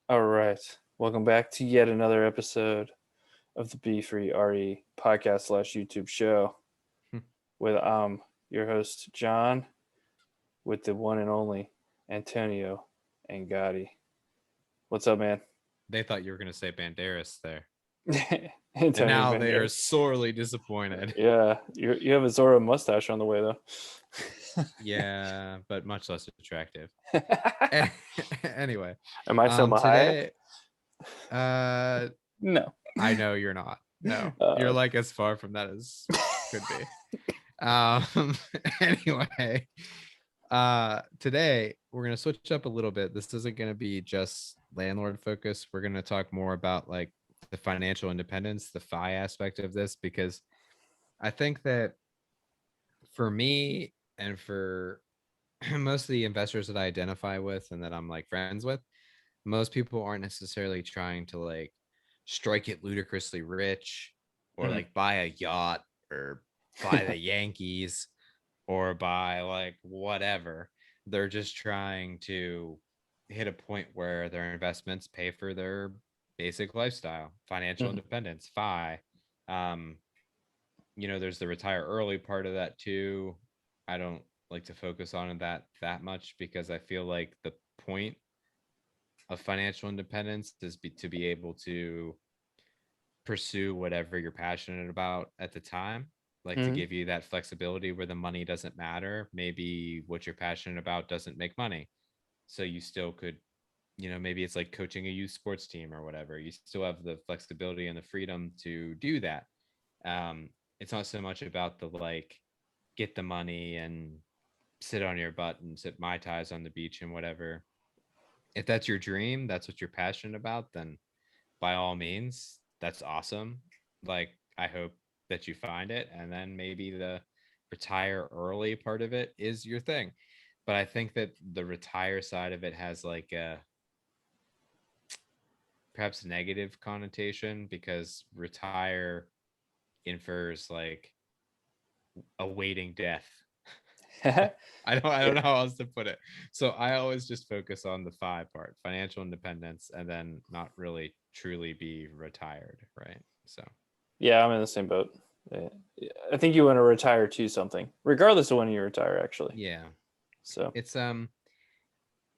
All right. Welcome back to yet another episode of the Be Free RE podcast slash YouTube show with your host John with the one and only Antonio Angotti. What's up, man? They thought you were going to say Banderas there. And Antonio now they are Banderas. sorely disappointed. Yeah, you have a Zorro mustache on the way though. Yeah, but much less attractive. Anyway, Am I Selma Hayek? today, uh, No. I know you're not. No, you're Uh, like as far from that as could be. Um, anyway, today we're gonna switch up a little bit. This isn't gonna be just landlord focused. We're gonna talk more about like the financial independence, the FI aspect of this, because I think that for me and for most of the investors that I identify with and that I'm like friends with, most people aren't necessarily trying to like strike it ludicrously rich or mhm. like buy a yacht or buy the Yankees or buy like whatever. They're just trying to hit a point where their investments pay for their basic lifestyle, financial Mhm. independence, FI. Um, there's the retire early part of that too. I don't like to focus on that much because I feel like the point of financial independence is to be able to pursue whatever you're passionate about at the time, like to Mhm. give you that flexibility where the money doesn't matter. Maybe what you're passionate about doesn't make money, so you still could, maybe it's like coaching a youth sports team or whatever. You still have the flexibility and the freedom to do that. It's not so much about the like get the money and sit on your butt and sip mai tais on the beach and whatever. If that's your dream, that's what you're passionate about, then by all means, that's awesome. Like I hope that you find it, and then maybe the retire early part of it is your thing. But I think that the retire side of it has like a perhaps negative connotation because retire infers like awaiting death. I don't Yeah. know how else to put it. So I always just focus on the five part, financial independence, and then not really truly be retired, right? So Yeah, I'm in the same boat. Yeah. I think you want to retire to something, regardless of when you retire, actually. yeah. So, It's I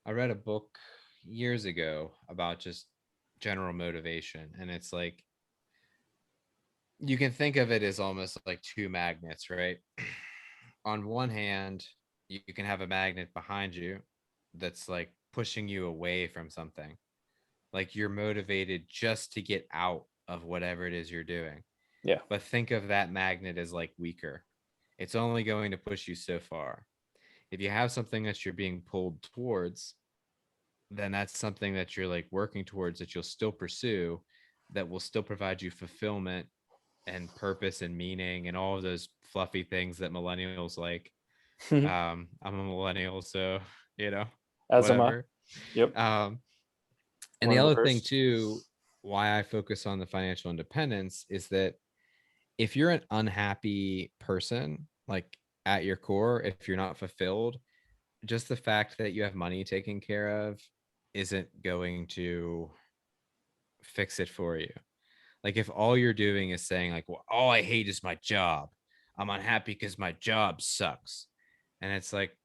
read a book years ago about just general motivation, and it's like you can think of it as almost like two magnets, right? On one hand, you can have a magnet behind you that's like pushing you away from something. Like you're motivated just to get out of whatever it is you're doing. yeah. But think of that magnet as like weaker. It's only going to push you so far. If you have something that you're being pulled towards, then that's something that you're like working towards that you'll still pursue, that will still provide you fulfillment and purpose and meaning and all of those fluffy things that millennials like. I'm a millennial, so you know, As am I. whatever. Yep. Um, and One the of the other thing first. too, why I focus on the financial independence is that if you're an unhappy person, like at your core, if you're not fulfilled, just the fact that you have money taken care of isn't going to fix it for you. Like if all you're doing is saying like, well, all I hate is my job. I'm unhappy because my job sucks. And it's like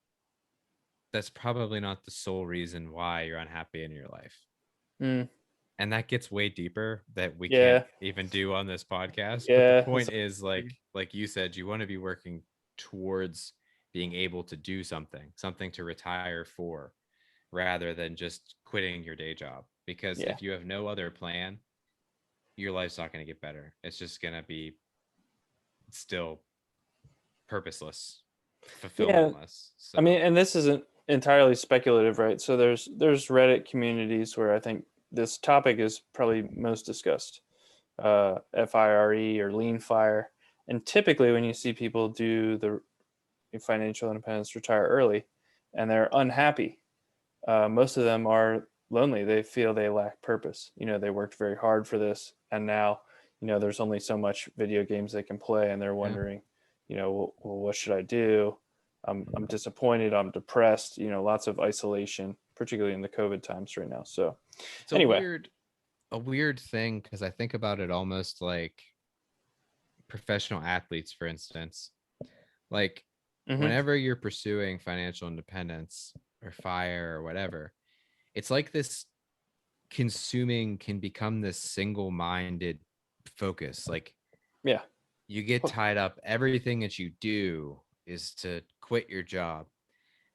that's probably not the sole reason why you're unhappy in your life. Mm, And that gets way deeper that we can't yeah. even do on this podcast. But the Yeah. point is like you said, you want to be working towards being able to do something to retire for rather than just quitting your day job. Because Yeah. if you have no other plan, your life's not going to get better. It's just going to be still purposeless, Yeah. fulfillmentless. I So, mean, and this isn't entirely speculative, right? So there's Reddit communities where I think this topic is probably most discussed. FIRE or lean fire. And typically when you see people do the financial independence retire early and they're unhappy, most of them are lonely. They feel they lack purpose. They worked very hard for this, and now, there's only so much video games they can play, and they're yeah. wondering, well, what should I do? I'm disappointed. I'm depressed. Lots of isolation. particularly in the COVID times right now. So It's anyway. a weird thing because I think about it almost like professional athletes, for instance. Like Hmm. whenever you're pursuing financial independence or fire or whatever, it's like this consuming can become this single-minded focus. Like Yeah. you get tied up, everything that you do is to quit your job.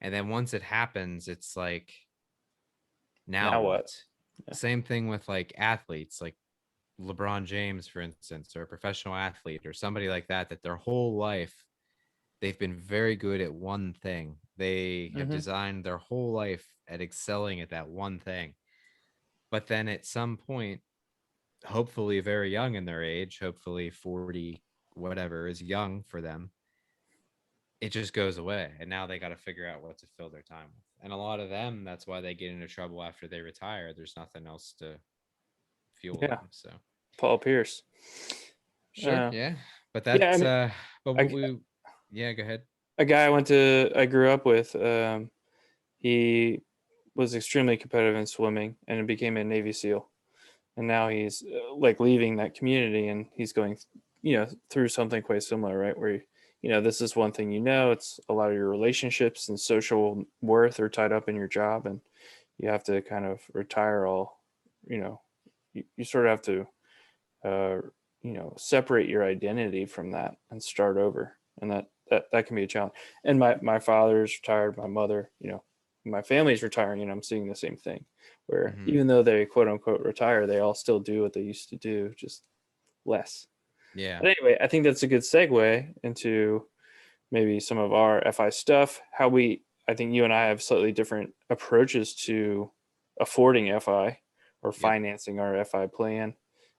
And then once it happens, it's like, now Now what? what? Same thing with like athletes, like LeBron James, for instance, or a professional athlete or somebody like that, that their whole life they've been very good at one thing. They have Hmm. designed their whole life at excelling at that one thing. But then at some point, hopefully very young in their age, hopefully 40, whatever is young for them, it just goes away. And now they got to figure out what to fill their time with. And a lot of them, that's why they get into trouble after they retire. There's nothing else to fuel Yeah. them. So Paul Pierce. sure, Uh, yeah. But yeah. I that's mean, but what I, we yeah, go ahead. a guy I grew up with, he was extremely competitive in swimming and became a Navy SEAL. And now he's like leaving that community and he's going, through something quite similar, right? Where, this is one thing, it's a lot of your relationships and social worth are tied up in your job and you have to kind of retire all, you know, you sort of have to, uh, separate your identity from that and start over. And that can be a challenge. And my father's retired, my mother, my family's retiring, and I'm seeing the same thing where Hmm. even though they quote unquote retire, they all still do what they used to do, just less. Yeah. But anyway, I think that's a good segue into maybe some of our FI stuff. I think you and I have slightly different approaches to affording FI or Yep. financing our FI plan.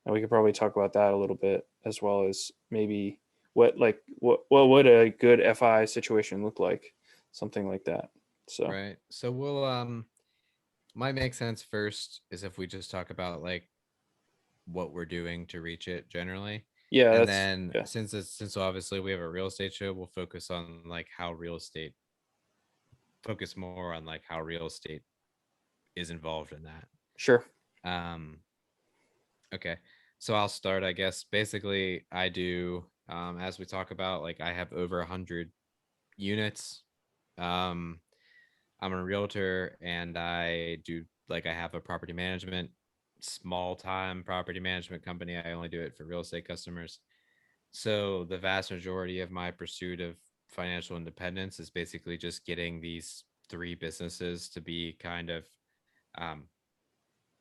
And we could probably talk about that a little bit, as well as maybe what would a good FI situation look like? Something like that. So Right. So we'll might make sense first is if we just talk about like what we're doing to reach it generally. yeah, And that's then yeah, since obviously we have a real estate show, we'll focus on like how real estate focus more on like how real estate is involved in that. sure. Um okay. So I'll start, I guess. Basically, I do as we talk about, like I have over 100 units. Um I'm a realtor and I do like I have a property management, small time property management company. I only do it for real estate customers. So the vast majority of my pursuit of financial independence is basically just getting these three businesses to be kind of um,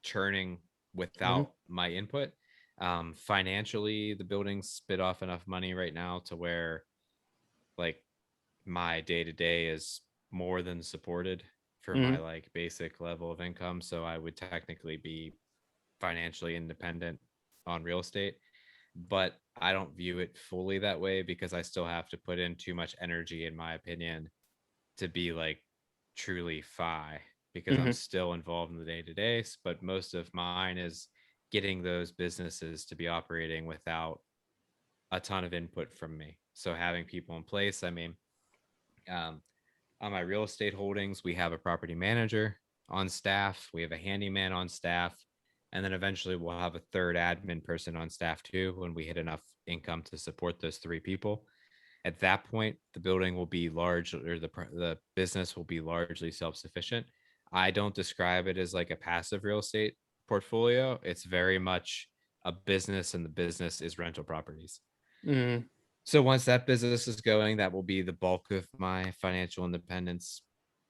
churning Hmm. without my input. Financially, the buildings spit off enough money right now to where like my day to day is more than supported for my Hmm. like basic level of income. So I would technically be financially independent on real estate, but I don't view it fully that way because I still have to put in too much energy, in my opinion, to be like truly fi because I'm Hmm. still involved in the day to day. But most of mine is getting those businesses to be operating without a ton of input from me. So having people in place, I mean, um, on my real estate holdings, we have a property manager on staff, we have a handyman on staff, and then eventually we'll have a third admin person on staff too when we hit enough income to support those three people. At that point, the building will be large, or the business will be largely self-sufficient. I don't describe it as like a passive real estate portfolio. It's very much a business, and the business is rental properties. Hmm. So once that business is going, that will be the bulk of my financial independence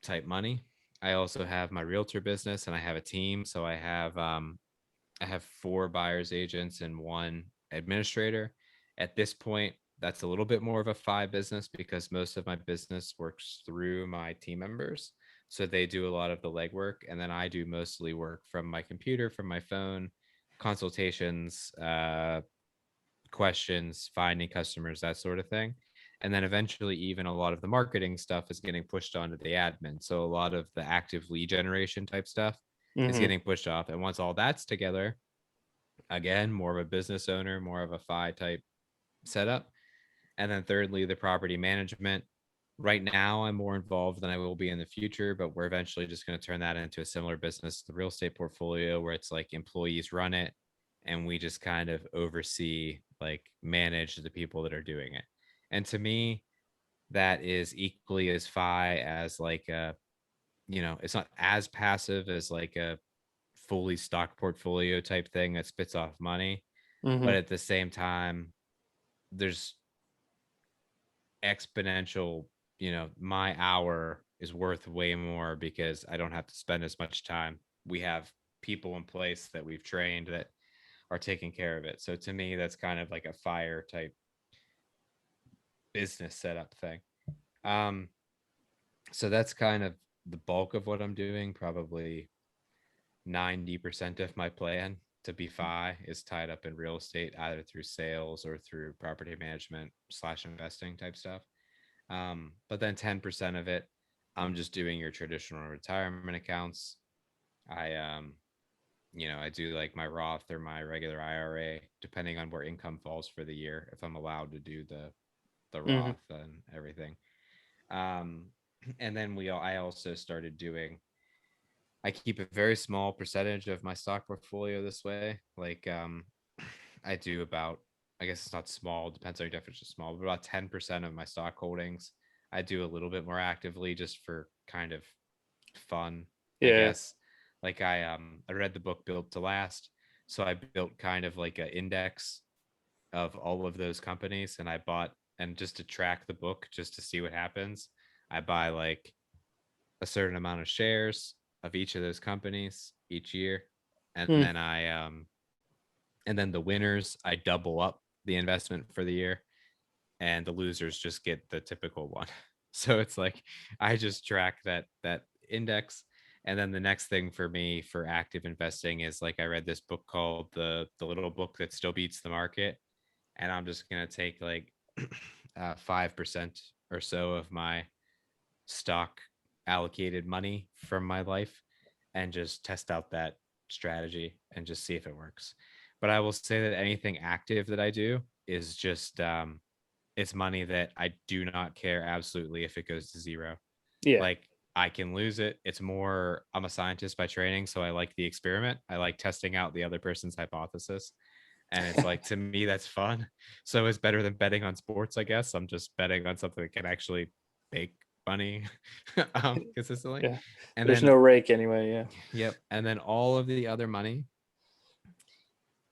type money. I also have my realtor business and I have a team. So I have four buyers agents and one administrator. At this point, that's a little bit more of a five business because most of my business works through my team members. So they do a lot of the legwork, and then I do mostly work from my computer, from my phone, consultations, questions, finding customers, that sort of thing. And then eventually, even a lot of the marketing stuff is getting pushed onto the admin. So a lot of the active lead generation type stuff is Hmm. getting pushed off. And once all that's together, again, more of a business owner, more of a FI type setup. And then thirdly, the property management. Right now, I'm more involved than I will be in the future, but we're eventually just going to turn that into a similar business, the real estate portfolio, where it's like employees run it and we just kind of oversee, like manage the people that are doing it. And to me, that is equally as fi as like a, it's not as passive as like a fully stock portfolio type thing that spits off money, Mm-hmm. but at the same time, there's exponential, my hour is worth way more because I don't have to spend as much time. We have people in place that we've trained that are taking care of it. So to me, that's kind of like a fire type business setup thing. Um, so that's kind of the bulk of what I'm doing. Probably 90% of my plan to be fi is tied up in real estate, either through sales or through property management / investing type stuff. But then 10% of it, I'm just doing your traditional retirement accounts. I do like my Roth or my regular IRA, depending on where income falls for the year, if I'm allowed to do the Mm-hmm. Roth and everything. Um, and then I also started doing, I keep a very small percentage of my stock portfolio this way. Like I do about, I guess it's not small, depends on your definition of small, but about 10% of my stock holdings. I do a little bit more actively just for kind of fun, I Yeah. guess. Like I read the book Built to Last. So I built kind of like an index of all of those companies, and I bought, and just to track the book, just to see what happens, I buy like a certain amount of shares of each of those companies each year. And Mm. then and then the winners, I double up the investment for the year, and the losers just get the typical one. So it's like I just track that index. And then the next thing for me for active investing is, like, I read this book called the little book that still beats the market, and I'm just gonna take like 5% or so of my stock allocated money from my life and just test out that strategy and just see if it works. But I will say that anything active that I do is just it's money that I do not care absolutely if it goes to zero. Yeah. Like, I can lose it. It's more, I'm a scientist by training, so I like the experiment. I like testing out the other person's hypothesis. And it's like, to me, that's fun. So it's better than betting on sports, I guess. I'm just betting on something that can actually make money consistently. Yeah. And There's then, no rake anyway. Yeah. yep. And then all of the other money,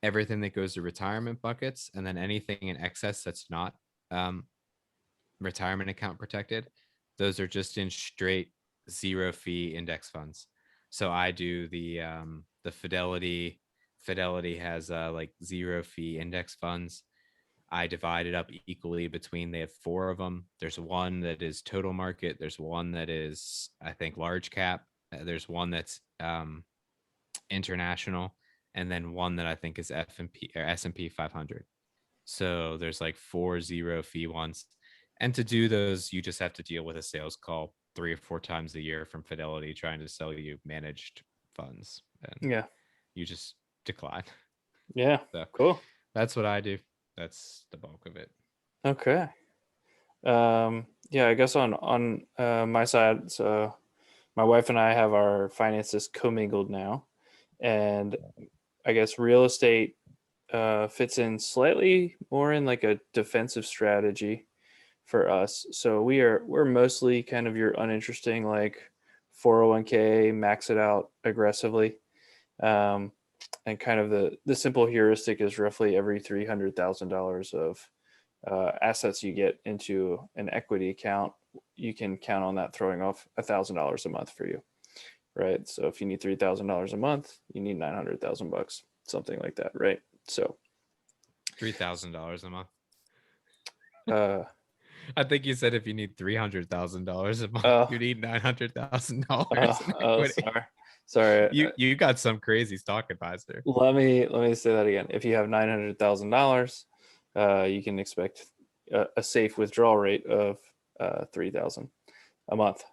everything that goes to retirement buckets, and then anything in excess that's not um, retirement account protected, those are just in straight zero fee index funds. So I do the Fidelity. Fidelity has like zero fee index funds. I divide it up equally between, they have four of them. There's one that is total market. There's one that is, I think, large cap. There's one that's international, and then one that I think is F&P or S&P 500. So there's like 4 0 fee ones. And to do those, you just have to deal with a sales call 3 or 4 times a year from Fidelity trying to sell you managed funds. And Yeah. you just decline. Yeah. So Cool. that's what I do. That's the bulk of it. Okay. Yeah, I guess on my side, so my wife and I have our finances commingled now, and I guess real estate fits in slightly more in like a defensive strategy for us. So we're mostly kind of your uninteresting like 401k, max it out aggressively. Um, and kind of the simple heuristic is roughly every $300,000 of assets you get into an equity account, you can count on that throwing off $1,000 a month for you, right? So if you need $3,000 a month, you need 900,000 bucks, something like that, right? So $3,000 a month. uh, I think you said if you need $300,000 a month, oh, you need $900,000 in oh, equity. sorry. You got some crazy stock advisor. Let me say that again. If you have $900,000, you can expect a safe withdrawal rate of 3,000 a month.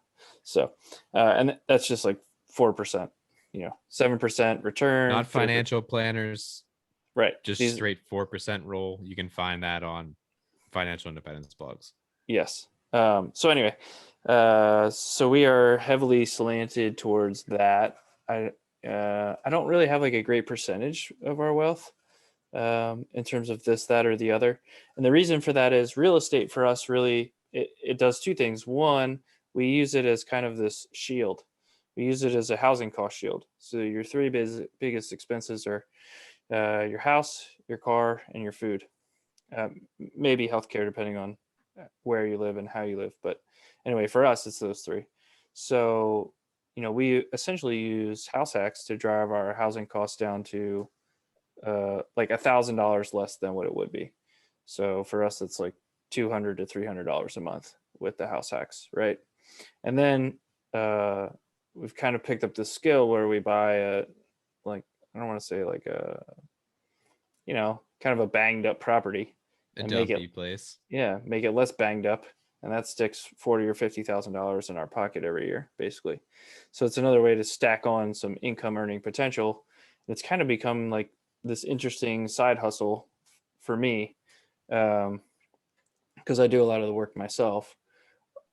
So, and that's just like 4%, 7% return, Not 3%. financial planners, Right. just These, straight 4% roll. You can find that on financial independence blogs. yes. So anyway, so we are heavily slanted towards that. I don't really have like a great percentage of our wealth in terms of this, that, or the other. And the reason for that is real estate for us really, it does two things. One, we use it as kind of this shield. We use it as a housing cost shield. So your three biggest expenses are your house, your car, and your food. Maybe healthcare, depending on where you live and how you live. But anyway, for us, it's those three. So, we essentially use house hacks to drive our housing costs down to like $1,000 less than what it would be. So for us, it's like $200 to $300 a month with the house hacks, right? And then we've kind of picked up the skill where we buy like I don't want to say like kind of a banged up property A and dumpy place. make it less banged up, and that sticks $40,000 or $50,000 in our pocket every year, basically. So it's another way to stack on some income earning potential. It's kind of become like this interesting side hustle for me, because I do a lot of the work myself.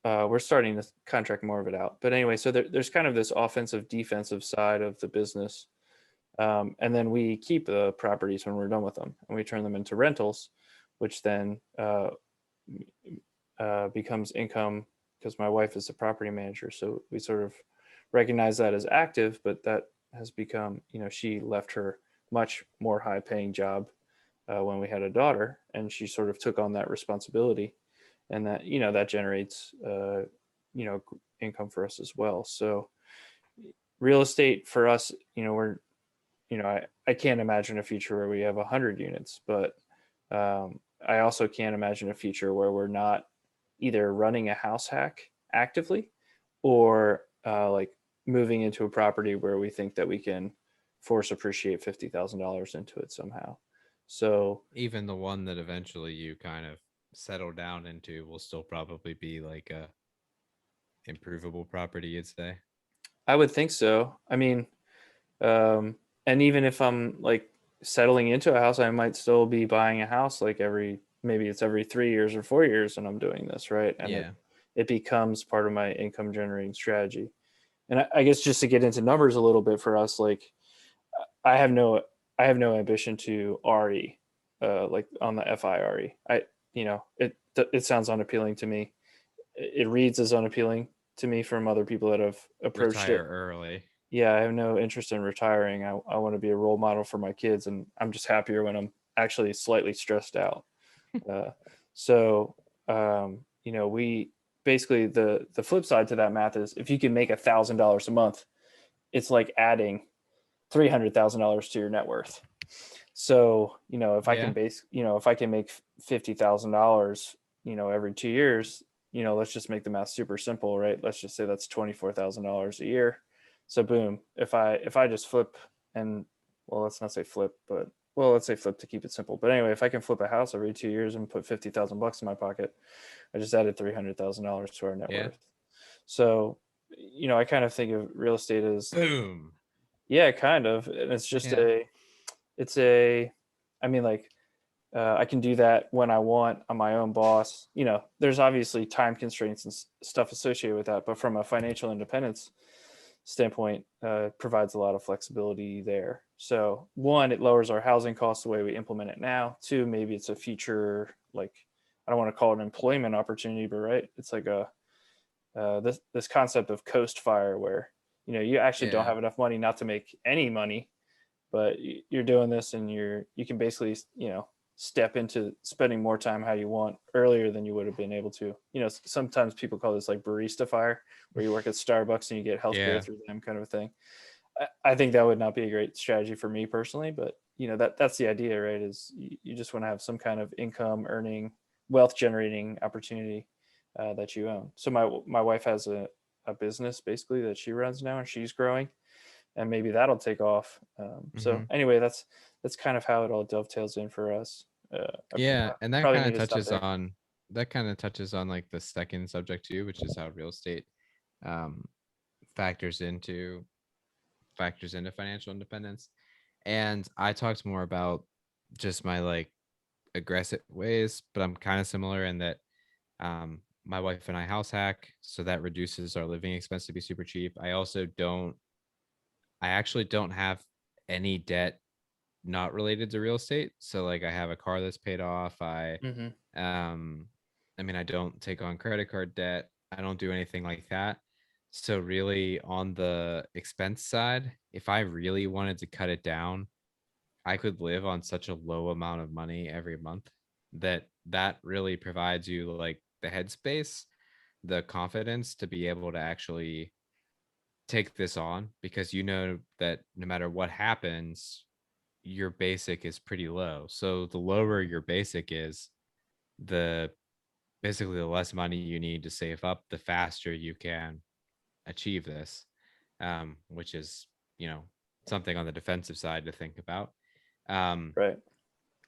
We're starting to contract more of it out, but anyway, so there's kind of this offensive defensive side of the business. And then we keep the properties when we're done with them, and we turn them into rentals, which then becomes income because my wife is the property manager. So we sort of recognize that as active, but that has become, she left her much more high paying job when we had a daughter, and she sort of took on that responsibility, and that, that generates, income for us as well. So real estate for us, I can't imagine a future where we have 100 units, but I also can't imagine a future where we're not either running a house hack actively or like moving into a property where we think that we can force appreciate $50,000 into it somehow. So Even the one that eventually you kind of settle down into will still probably be like a improvable property, you'd say. I would think so. I mean, and even if I'm like settling into a house, I might still be buying a house like maybe it's every 3 years or 4 years, and I'm doing this, right? And Yeah. it becomes part of my income generating strategy. And I guess just to get into numbers a little bit for us, like I have no I have no ambition to RE, like on the FIRE. It sounds unappealing to me. It reads as unappealing to me from other people that have approached Retire it. early. Yeah, I have no interest in retiring. I want to be a role model for my kids, and I'm just happier when I'm actually slightly stressed out. Uh, so, we basically the flip side to that math is if you can make $1,000 a month, it's like adding $300,000 to your net worth. So, if I can Yeah. if I can make $50,000, every 2 years, let's just make the math super simple, right? Let's just say that's $24,000 a year. So boom, if I just flip and well, let's not say flip, but well, let's say flip to keep it simple. But anyway, if I can flip a house every 2 years and put $50,000 in my pocket, I just added $300,000 to our net Yeah. worth. So, I kind of think of real estate as, Boom. yeah, kind of, and it's just Yeah. it's a, I mean, like, I can do that when I want. I'm my own boss. There's obviously time constraints and stuff associated with that, but from a financial independence standpoint, provides a lot of flexibility there. So one, it lowers our housing costs the way we implement it now. Two, maybe it's a future, like, I don't want to call it an employment opportunity, but right, it's like this concept of coast fire where you actually don't Yeah. have enough money not to make any money, but you're doing this and you can basically step into spending more time how you want earlier than you would have been able to. Sometimes people call this like barista fire, where you work at Starbucks and you get healthcare Yeah. through them, kind of a thing. I think that would not be a great strategy for me personally, but that's the idea, right? Is you just want to have some kind of income earning, wealth generating opportunity that you own. So my wife has a business basically that she runs now, and she's growing, and maybe that'll take off. So Hmm. anyway, that's kind of how it all dovetails in for us. Yeah. And that Probably kind need of to stop touches there. on like the second subject too, which is how real estate um factors into financial independence. And I talked more about just my like aggressive ways, but I'm kind of similar in that my wife and I house hack, so that reduces our living expense to be super cheap. I actually don't have any debt not related to real estate. So like I have a car that's paid off. Mm-hmm. Um I mean I don't take on credit card debt. I don't do anything like that. So really on the expense side, if I really wanted to cut it down, I could live on such a low amount of money every month that really provides you like the headspace, the confidence to be able to actually take this on, because you know that no matter what happens, your basic is pretty low. So the lower your basic is, the basically the less money you need to save up, the faster you can achieve this, which is, you know, something on the defensive side to think about. Um, Right.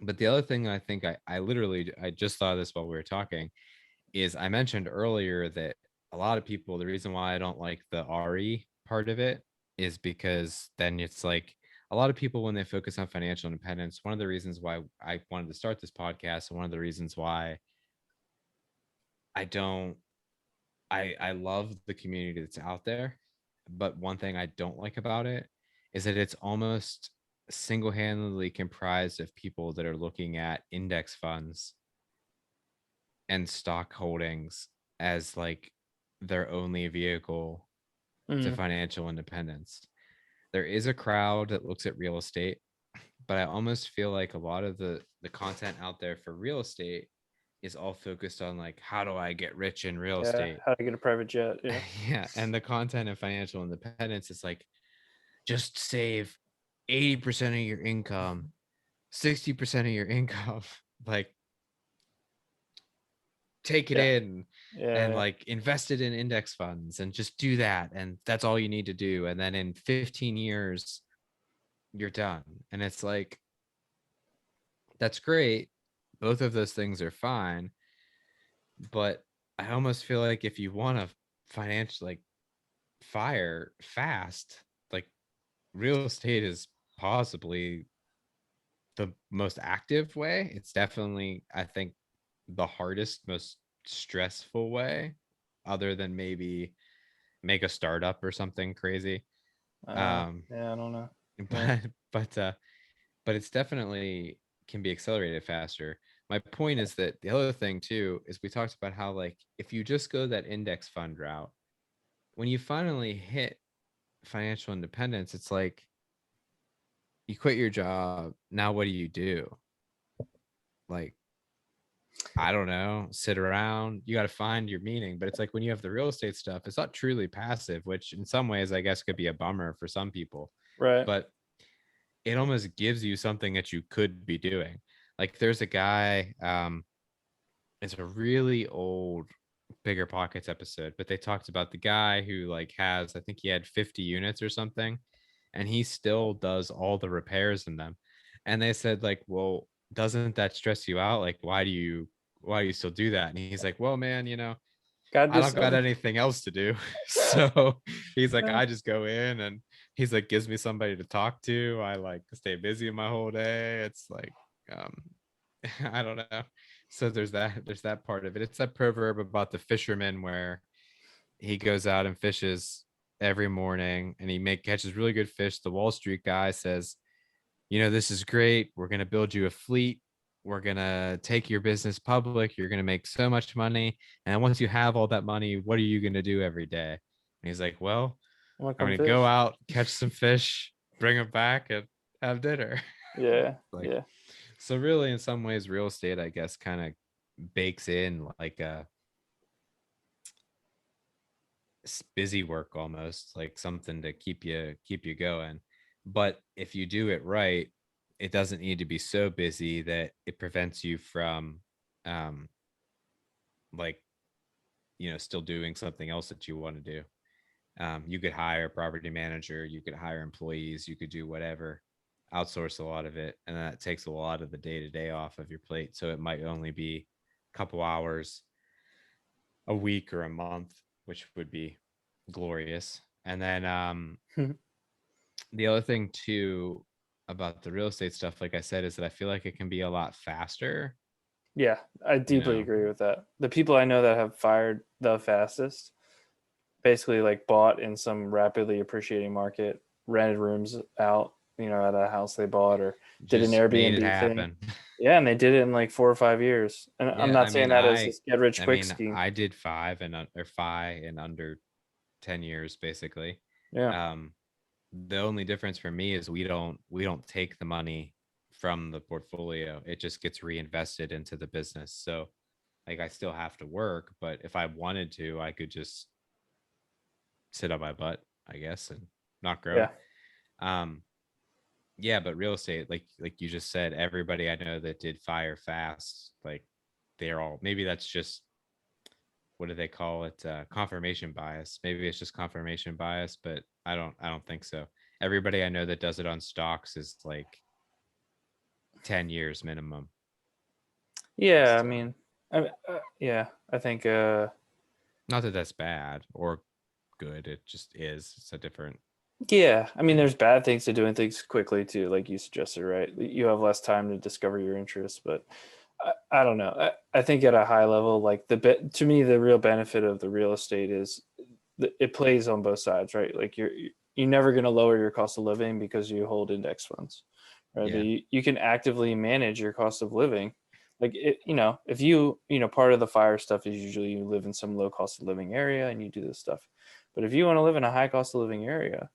but the other thing I think I literally, I just thought of this while we were talking, is I mentioned earlier that a lot of people, the reason why I don't like the RE part of it is because then it's like a lot of people, when they focus on financial independence, one of the reasons why I wanted to start this podcast, and one of the reasons why I don't, I love the community that's out there, but one thing I don't like about it is that it's almost single-handedly comprised of people that are looking at index funds and stock holdings as like their only vehicle to Mm-hmm. financial independence. There is a crowd that looks at real estate, but I almost feel like a lot of the content out there for real estate is all focused on like, how do I get rich in real Yeah. estate? How to get a private jet. Yeah. Yeah, and the content of financial independence is like, just save 80% of your income, 60% of your income, like take it Yeah. in and Yeah. like invest it in index funds and just do that, and that's all you need to do, and then in 15 years you're done. And it's like, that's great, both of those things are fine, but I almost feel like if you want to financially like fire fast, like real estate is possibly the most active way. It's definitely, I think, the hardest, most stressful way, other than maybe make a startup or something crazy. Um, Yeah. I don't know. Yeah. but but uh, but it's definitely can be accelerated faster. My point is that the other thing too is we talked about how like if you just go that index fund route, when you finally hit financial independence, it's like you quit your job. Now what do you do? Like, I don't know, sit around. You got to find your meaning. But it's like when you have the real estate stuff, it's not truly passive, which in some ways I guess could be a bummer for some people. Right. But it almost gives you something that you could be doing. Like there's a guy, it's a really old Bigger Pockets episode, but they talked about the guy who like has, I think he had 50 units or something, and he still does all the repairs in them. And they said like, well, doesn't that stress you out? Like, why do you still do that? And he's like, well, man, you know, Gotta I do don't got something. anything else to do. So he's like, Yeah. I just go in, and he's like, gives me somebody to talk to. I like stay busy my whole day. It's like, um, I don't know. So there's that part of it. It's that proverb about the fisherman where he goes out and fishes every morning and he make catches really good fish. The Wall Street guy says, you know, this is great. We're going to build you a fleet. We're going to take your business public. You're going to make so much money. And once you have all that money, what are you going to do every day? And he's like, well, I'm gonna I'm come going to go fish. out, catch some fish, bring them back, and have dinner. Yeah. Like, Yeah. so really, in some ways, real estate, I guess, kind of bakes in like a busy work, almost like something to keep you going. But if you do it right, it doesn't need to be so busy that it prevents you from um like, you know, still doing something else that you want to do. You could hire a property manager, you could hire employees, you could do whatever, outsource a lot of it, and that takes a lot of the day to day off of your plate. So it might only be a couple hours a week or a month, which would be glorious. And then the other thing too about the real estate stuff, like I said, is that I feel like it can be a lot faster Yeah, I You deeply know, agree with that. The people I know that have fired the fastest basically like bought in some rapidly appreciating market, rented rooms out, at a house they bought, or did an just made it Airbnb thing. happen. Yeah, and they did it in like 4 or 5 years. And I'm Yeah, not saying that as this get rich I quick mean, scheme. I did or five in under 10 years, basically. Yeah. Um, the only difference for me is we don't take the money from the portfolio. It just gets reinvested into the business. So like I still have to work, but if I wanted to, I could just sit on my butt, I guess, and not grow. Yeah. Um, yeah, but real estate, like you just said, everybody I know that did fire fast, like they're all, maybe that's just, what do they call it, confirmation bias. Maybe it's just confirmation bias, but I don't think so. Everybody I know that does it on stocks is like 10 years minimum. Yeah. I So mean, yeah, I think, not that that's bad or good, it just is. It's a different yeah, I mean, thing. there's bad things to doing things quickly too, like you suggested, right? You have less time to discover your interests, but I don't know. I think at a high level, like to me, the real benefit of the real estate is it plays on both sides, right? Like you're never going to lower your cost of living because you hold index funds, right? But Yeah. you can actively manage your cost of living. Like if part of the fire stuff is usually you live in some low cost of living area and you do this stuff. But if you want to live in a high cost of living area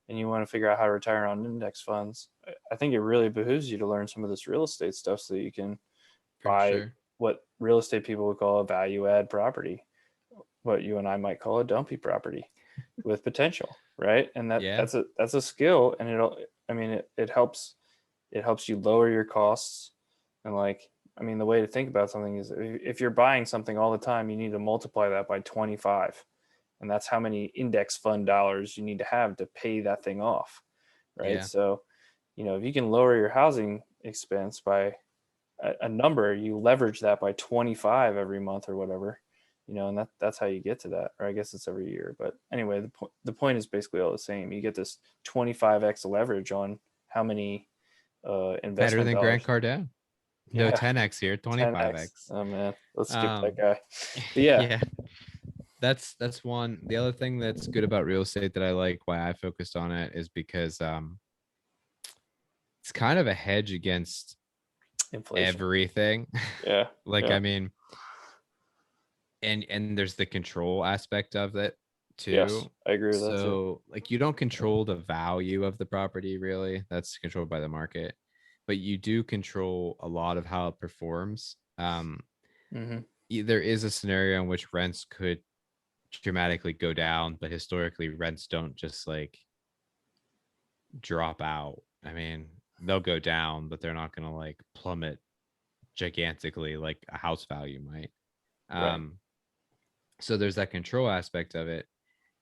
and you want to figure out how to retire on index funds, I think it really behooves you to learn some of this real estate stuff so that you can For buy sure. what real estate people would call a value add property, what you and I might call a dumpy property with potential, right? And Yeah. that's a skill, and I mean it helps you lower your costs. And like, I mean, the way to think about something is if you're buying something all the time, you need to multiply that by 25, and that's how many index fund dollars you need to have to pay that thing off, right? Yeah. So if you can lower your housing expense by a number, you leverage that by 25 every month or whatever, and that's how you get to that. Or I guess it's every year. But anyway, the point is basically all the same. You get this 25x leverage on how many Better investment than Grant dollars. Cardone. No Yeah, 10x here, 10x. 25x. Oh man, let's skip that Um, guy. But yeah, yeah, that's one. The other thing that's good about real estate that I like, why I focused on it, is because it's kind of a hedge against inflation. everything. Yeah, Like, yeah, I mean, and there's the control aspect of it yes, too. I agree with that too. So like you don't control the value of the property really. That's controlled by the market. But you do control a lot of how it performs. Hmm. There is a scenario in which rents could dramatically go down, but historically rents don't just like drop out. I mean, they'll go down, but they're not going to like plummet gigantically like a house value might. Right. Um, so there's that control aspect of it.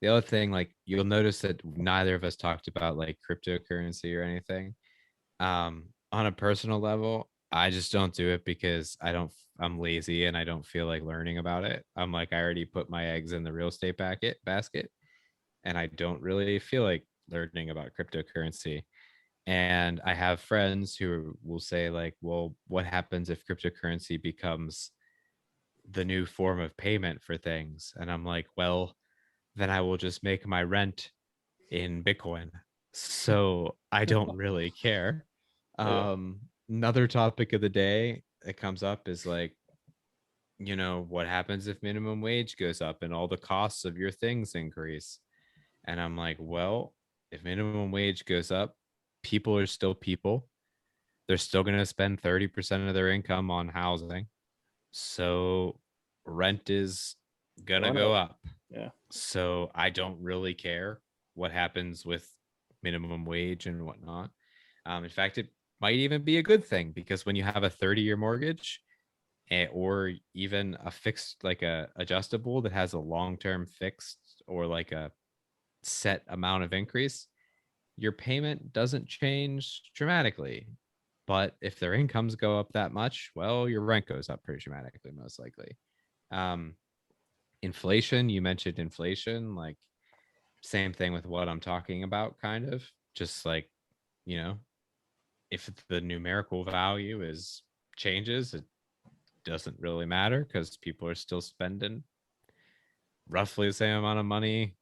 The other thing, like you'll notice that neither of us talked about like cryptocurrency or anything. On a personal level, I just don't do it because I'm lazy and I don't feel like learning about it. I'm like, I already put my eggs in the real estate basket, and I don't really feel like learning about cryptocurrency. And I have friends who will say, like, well, what happens if cryptocurrency becomes the new form of payment for things? And I'm like, well, then I will just make my rent in Bitcoin. So I don't really care. Yeah. Another topic of the day that comes up is like, what happens if minimum wage goes up and all the costs of your things increase? And I'm like, well, if minimum wage goes up, people are still people. They're still going to spend 30% of their income on housing. So rent is going to Going go up. up. Yeah. So I don't really care what happens with minimum wage and whatnot. In fact, it might even be a good thing because when you have a 30-year mortgage, or even a fixed, like a adjustable that has a long-term fixed or like a set amount of increase, your payment doesn't change dramatically. But if their incomes go up that much, well, your rent goes up pretty dramatically, most likely. Um, Inflation, you mentioned inflation, like same thing with what I'm talking about, kind of just like, you know, if the numerical value is changes, it doesn't really matter because people are still spending roughly the same amount of money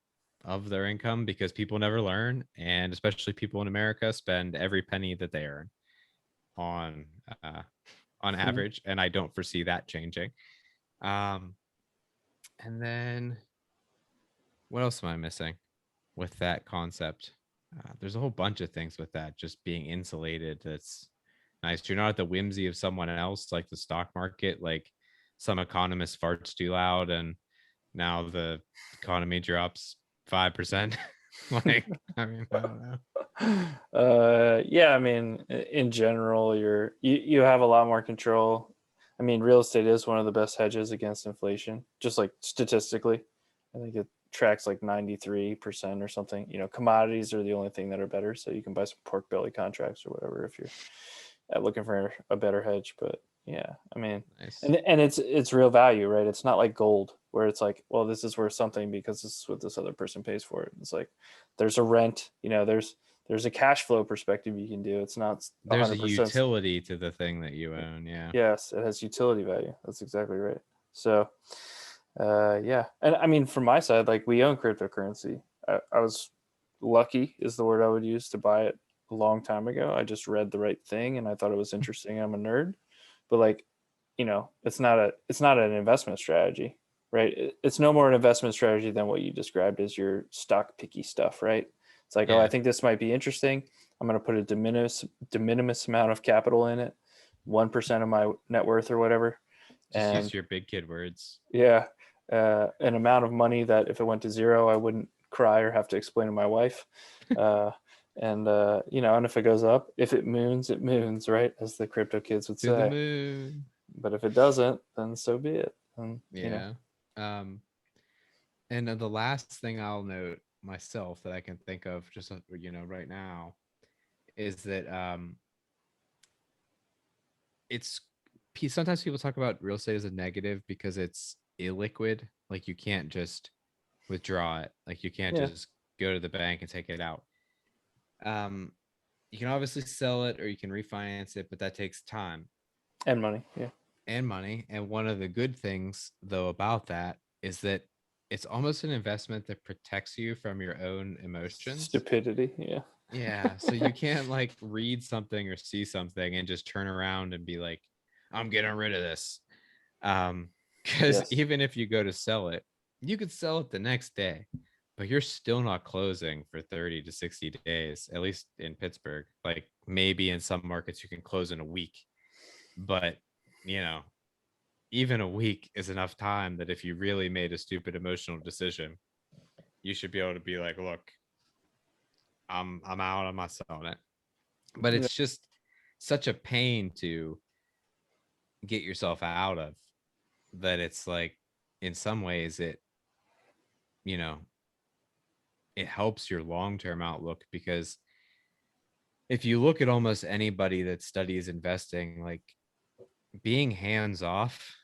of their income because people never learn, and especially people in America spend every penny that they earn on uh, on Mhm. average, and I don't foresee that changing. Um, and then what else am I missing with that concept? There's a whole bunch of things with that, just being insulated. That's nice. You're not at the whimsy of someone else, like the stock market. Like some economist farts too loud, and now the economy drops 5%. Like, I mean, I don't know. Yeah, I mean, in general, you have a lot more control. I mean, real estate is one of the best hedges against inflation, just like statistically. I think it tracks like 93% or something. Commodities are the only thing that are better, so you can buy some pork belly contracts or whatever if you're looking for a better hedge. But yeah, I mean, Nice. and it's real value, right? It's not like gold where it's like, well, this is worth something because this is what this other person pays for it. It's like there's a rent, there's a cash flow perspective you can do. It's not There's a 100%. utility to the thing that you own. Yeah. Yes, it has utility value. That's exactly right. So, yeah, and I mean, from my side, like we own cryptocurrency. I was lucky, is the word I would use, to buy it a long time ago. I just read the right thing and I thought it was interesting. I'm a nerd, but like, it's not an investment strategy, right? It's no more an investment strategy than what you described as your stock picky stuff, right? It's like, oh, I Yeah. think this might be interesting. I'm going to put a de minimis amount of capital in it, 1% of my net worth or whatever, Just and use your big kid words. yeah, an amount of money that if it went to zero, I wouldn't cry or have to explain to my wife. Uh, and if it goes up, if it moons, right? As the crypto kids would To the say. moon. But if it doesn't, then so be it. And. Yeah. Um, and the last thing I'll note myself that I can think of just right now is that it's sometimes people talk about real estate as a negative because it's illiquid. Like you can't just withdraw it. Like you can't Yeah, just go to the bank and take it out. Um, you can obviously sell it or you can refinance it, but that takes time and money. Yeah, and money. And one of the good things though about that is that it's almost an investment that protects you from your own emotions. stupidity. Yeah, Yeah, so you can't like read something or see something and just turn around and be like, I'm getting rid of this. Because yes, even if you go to sell it, you could sell it the next day, but you're still not closing for 30 to 60 days, at least in Pittsburgh. Like maybe in some markets you can close in a week, but you know, even a week is enough time that if you really made a stupid emotional decision, you should be able to be like, look, I'm out, I'm not selling it. But yeah, it's just such a pain to get yourself out of that it's like in some ways you know it helps your long-term outlook because if you look at almost anybody that studies investing, like being hands off,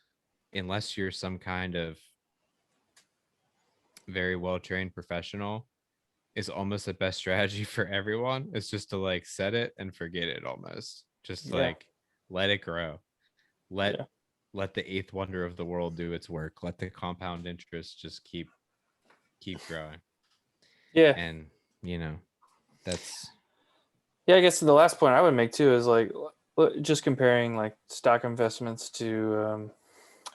unless you're some kind of very well trained professional, is almost the best strategy for everyone. It's just to like set it and forget it almost. Just yeah, like let it grow. Let yeah, let the eighth wonder of the world do its work. Let the compound interest just keep growing. yeah. And you know, that's Yeah, I guess the last point I would make too is like just comparing like stock investments to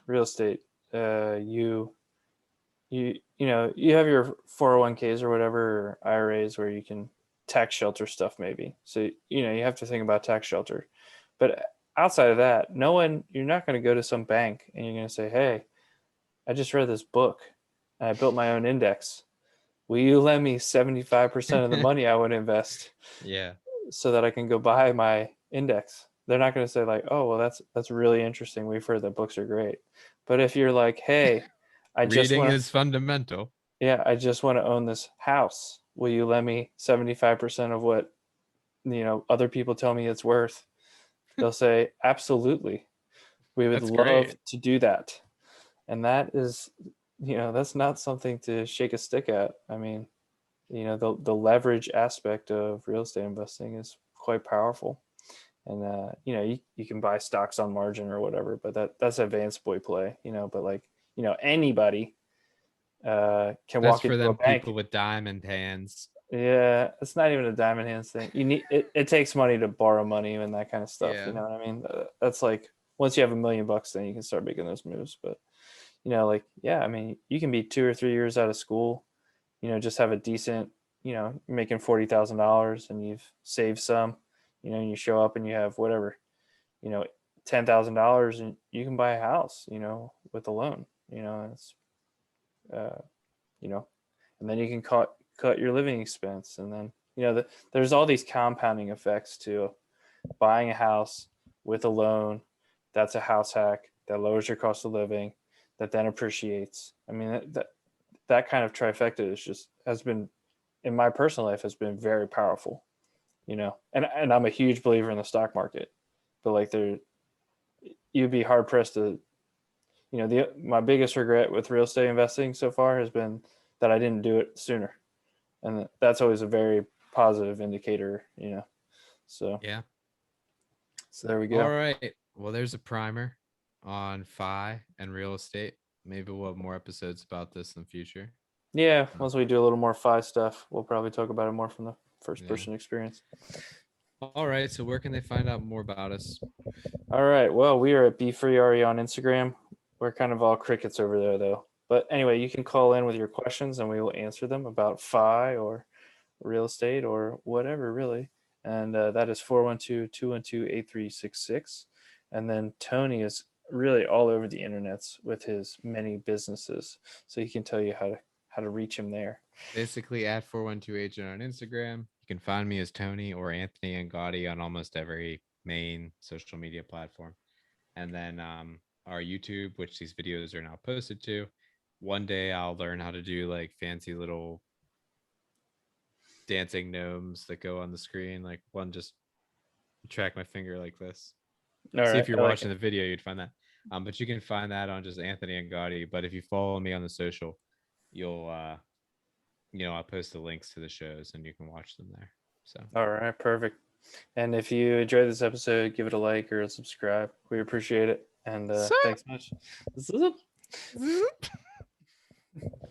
real estate. You have your 401ks or whatever, or IRAs where you can tax shelter stuff maybe. So you have to think about tax shelter. But outside of that, you're not going to go to some bank and you're going to say, "Hey, I just read this book and I built my own index. Will you lend me 75% of the money I would invest yeah, so that I can go buy my index?" They're not going to say like, "Oh, well, that's really interesting. We've heard that books are great." But if you're like, "Hey, I just reading want to is fundamental. yeah, I just want to own this house. Will you lend me 75% of what, other people tell me it's worth?" They'll say, "Absolutely. We would That's love great. to do that." And that's not something to shake a stick at. I mean, the leverage aspect of real estate investing is quite powerful. and you can buy stocks on margin or whatever, but that's advanced boy play, but like anybody can That's walk for into a them bank. people with diamond hands. Yeah, it's not even a diamond hands thing. You need it takes money to borrow money and that kind of stuff. You Yeah. know what I mean? That's like once you have $1 million, then you can start making those moves. But like yeah, I mean, you can be 2 or 3 years out of school, just have a decent, you're making $40,000 and you've saved some, and you show up and you have whatever, you know, $10,000 and you can buy a house, with a loan. It's uh, you know, and then you can cut your living expense, and then there's all these compounding effects to buying a house with a loan. That's a house hack that lowers your cost of living, that then appreciates. I mean that kind of trifecta has been in my personal life has been very powerful. And I'm a huge believer in the stock market, but like you'd be hard pressed to my biggest regret with real estate investing so far has been that I didn't do it sooner, and that's always a very positive indicator. So Yeah. there we All go. right. Well, there's a primer on FI and real estate. Maybe we'll have more episodes about this in the future. Yeah, Uh, once we do a little more FI stuff, we'll probably talk about it more from the first yeah. person experience. All right. So where can they find out more about us? All right. Well, we are at BFreeRE on Instagram. We're kind of all crickets over there, though. But anyway, you can call in with your questions and we will answer them about FI or real estate or whatever, really. And that is 412-212-8366. And then Tony is really all over the internets with his many businesses. So he can tell you how to reach him there. Basically, at 412 Agent on Instagram. You can find me as Tony or Anthony Angotti on almost every main social media platform. And then our YouTube, which these videos are now posted to. One day I'll learn how to do like fancy little dancing gnomes that go on the screen. Like one just track my finger like this. All See, right. if you're I like watching it. the video, you'd find that. But you can find that on just Anthony and Gotti. But if you follow me on the social, you'll I'll post the links to the shows and you can watch them there. So All right. Perfect. And if you enjoyed this episode, give it a like or a subscribe. We appreciate it. And thanks much.